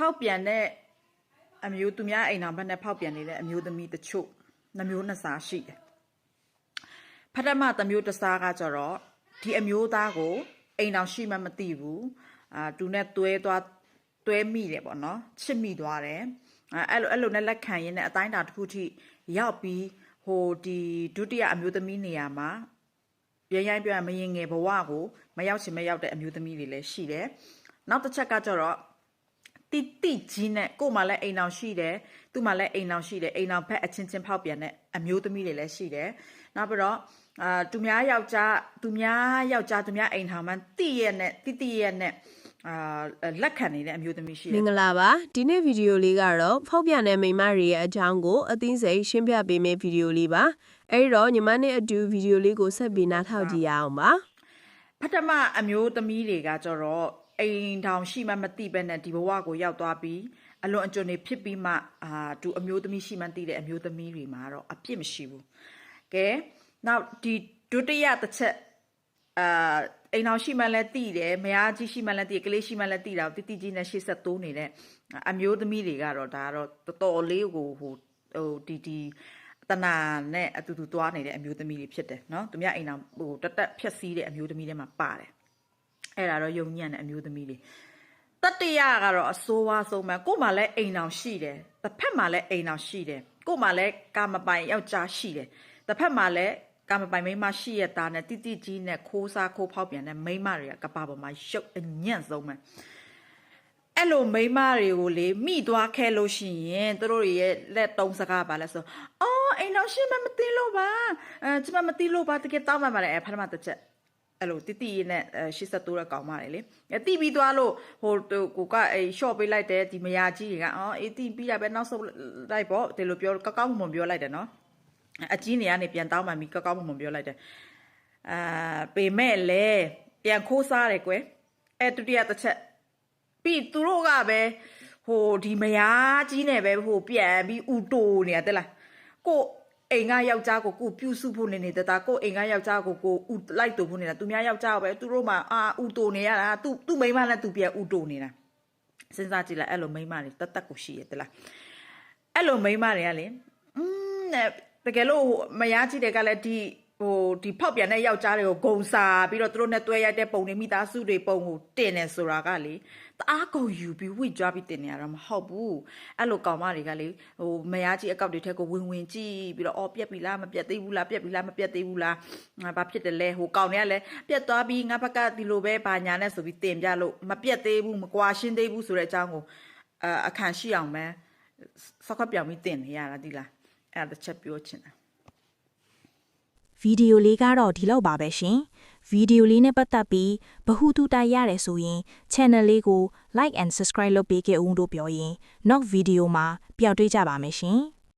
ဖောက်ပြန်တဲ့အမျိုးသူများအိမ်တော်ဘက်နဲ့ဖောက်ပြန်နေတဲ့အမျိုးသမီးတချို့နှမျိုးနှစ်စားရှိတယ်ပထမတစ်မျိုးတစ်စားကကြတော့ဒီအမျိုးသားကိုအိမ်တော်ရှိမှမသိဘူးသူနဲ့တွဲမိတယ်ပေါ့နော်ချစ်မိသွားတယ်အဲ့လိုနဲ့လက်ခံရင်းနဲ့အတိုင်းတာတစ်ခုထိရောက်ပြီးဟိုဒီဒုတိယအမျိုးသမီးနေရာမှာရိုင်းပြောရမရင်ငယ်ဘဝကိုမရောက်ချင်မရောက်တဲ့အမျိုးသမီးတွေလည်းရှိတယ်နောက်တစ်ချက်ကကြတော့တိကြီးနဲ့ကို့မှာလည်းအိမ်အောင်ရှိတယ်သူ့မှာလည်းအိမ်အောင်ရှိတယ်အိမ်အောင်ဖက်အချင်းချင်းဖောက်ပြန်တဲ့အမျိုးသမီးတွေလည်းရှိတယ်နောက်ပြီးတော့သူများယောက်ျားသူများအိမ်ထောင်မှတိရဲ့နဲ့လက်ခံနေတဲ့အမျိုးသမီးရှိတယ်မင်္ဂလာပါဒီနေ့ဗီဒီယိုလေးကတော့ဖောက်ပြန်တဲ့မိန်းမတွေရဲ့အကြောင်းကိုအသိစိတ်ရှင်းပြပေးမယ့်ဗီဒီယိုလေးပါအဲဒီတော့ညီမနဲ့အတူဗီဒီယိုလေးကိုဆက်ပြီးနားထောင်ကြည့်ရအောင်ပါပထမအမျိုးသမီးတွေကကြတော့အိမ်ထောင်ရှိမှမသိပဲနဲ့ဒီဘဝကိုရောက်သွားပြီးအလွန်အကျွံနေဖြစ်ပြီးမှသူအမျိုးသမီးရှိမှသိတဲ့အမျိုးသမီးတွေမှာတော့အပြစ်မရှိဘူးကဲနောက်ဒီဒုတိယတစ်ချက်အိမ်အောင်ရှိမှလည်းသိတယ်မယားကြီးရှိမှလည်းသိတယ်ကလေးရှိမှလည်းသိတာတိကြီးနဲ့ရှေ့ဆက်တိုးနေတဲ့အမျိုးသမီးတွေကတော့ဒါကတော့တော်တော်လေးကိုဒီတနာနဲ့အတူတူသွားနေတဲ့အမျိုးသမီးတွေဖြစ်တယ်နော်သူများအိမ်အောင်တက်ဖြက်စီးတဲ့အမျိုးသမီးတွေမှာပါတယ်အဲ့ဒါတော့ယုံညံ့တဲ့အမျိုးသမီးတွေတတိယကတော့အစိုးဝါးဆုံးမှကို့မှာလည်းအိမ်အောင်ရှိတယ်တစ်ဖက်မှာလည်းအိမ်အောင်ရှိတယ်ကို့မှာလည်းကာမပိုင်ယောက်ျားရှိတယ်တစ်ဖက်မှာလည်းကာမပိုင်မိန်းမရှိရတာနဲ့တိကြီးနဲ့ခိုးစားခိုးဖောက်ပြန်တဲ့မိန်းမတွေကကဘာပေါ်မှာရုပ်အညံ့ဆုံးမှအဲ့လိုမိန်းမတွေကိုလေမိသွားခဲ့လို့ရှိရင်တို့ရဲ့လက်တုံးစကားပါလဲဆိုအော်အိမ်အောင်ရှိမှမသိလို့ပါကျမမသိလို့ပါတကယ်တောင်းမှပါတယ်ဖထမတစ်ချက်အဲ့လိုတိနဲ့ရှစ်ဆက်တိုးတဲ့ကောင်မတွေလေတိပြီးသွားလို့ဟိုကိုကရှော့ပေးလိုက်တဲ့ဒီမယာကြီးတွေကအော်တိပြီးတာပဲနောက်ဆုံးလိုက်ပေါ့ဒီလိုပြောကောင်းမွန်ပြောလိုက်တယ်နော်အကြီးနေကနေပြန်တောင်းမှပြီးကောင်းမွန်ပြောလိုက်တယ်ပေမဲ့လေပြန်ခိုးစားတယ်ကွယ်ဒုတိယတစ်ချက်ပြီးသူတို့ကပဲဟိုဒီမယားကြီးနဲ့ပဲဟိုပြန်ပြီးဥတိုနေရတယ်လားကိုအိမ်ကယောက်ျားကိုပြုစုဖို့နေတာကိုအိမ်ကယောက်ျားကိုဥလိုက်တူဖို့နေတာသူများယောက်ျားကိုပဲသူတို့မှဥတိုနေရတာသူ့မိန်းမနဲ့သူပြန်ဥတိုနေတာစဉ်းစားကြည့်လိုက်အဲ့လိုမိန်းမတွေတက်ကိုရှိရတယ်လားအဲ့လိုမိန်းမတွေကလေတကယ်လို့မယားကြီးတွေကလည်းဒီဖောက်ပြန်တဲ့ယောက်ျားတွေကိုဂုံစားပြီးတော့သူတို့နဲ့တွဲရိုက်တဲ့ပုံတွေမိသားစုတွေပုံကိုတင်နေဆိုတာကလေတအားကုန်ယူပြီးဝိကြွားပြီးတင်နေရတာမဟုတ်ဘူးအဲ့လိုကောင်မတွေကလေဟိုမယားကြီးအကောက်တွေထက်ကိုဝင်ကြည့်ပြီးတော့ပြက်ပြီလားမပြက်သေးဘူးလားပြက်ပြီလားမပြက်သေးဘူးလားဘာဖြစ်တယ်လဲဟိုကောင်တွေကလည်းပြက်သွားပြီးငါဘက်ကဒီလိုပဲဘာညာနဲ့ဆိုပြီးတင်ပြလို့မပြက်သေးဘူးမကွာရှင်းသေးဘူးဆိုတဲ့အကြောင်းကိုအခန့်ရှိအောင်ပဲစောက်ပြောင်ပြီးတင်နေရတာဒီလားအဲ့ဒါတစ်ချက်ပြောချင်တာဗီဒီယိုလေးကတော့ဒီလောက်ပါပဲရှင်ဗီဒီယိုလေးနဲ့ပတ်သက်ပြီးဘဟုတုတရတယ်ဆိုရင် channel လေးကို like and subscribe လုပ်ပေးခဲ့ဦးလို့ပြောရင်နောက်ဗီဒီယိုမှာပျောက်တွေ့ကြပါမယ်ရှင်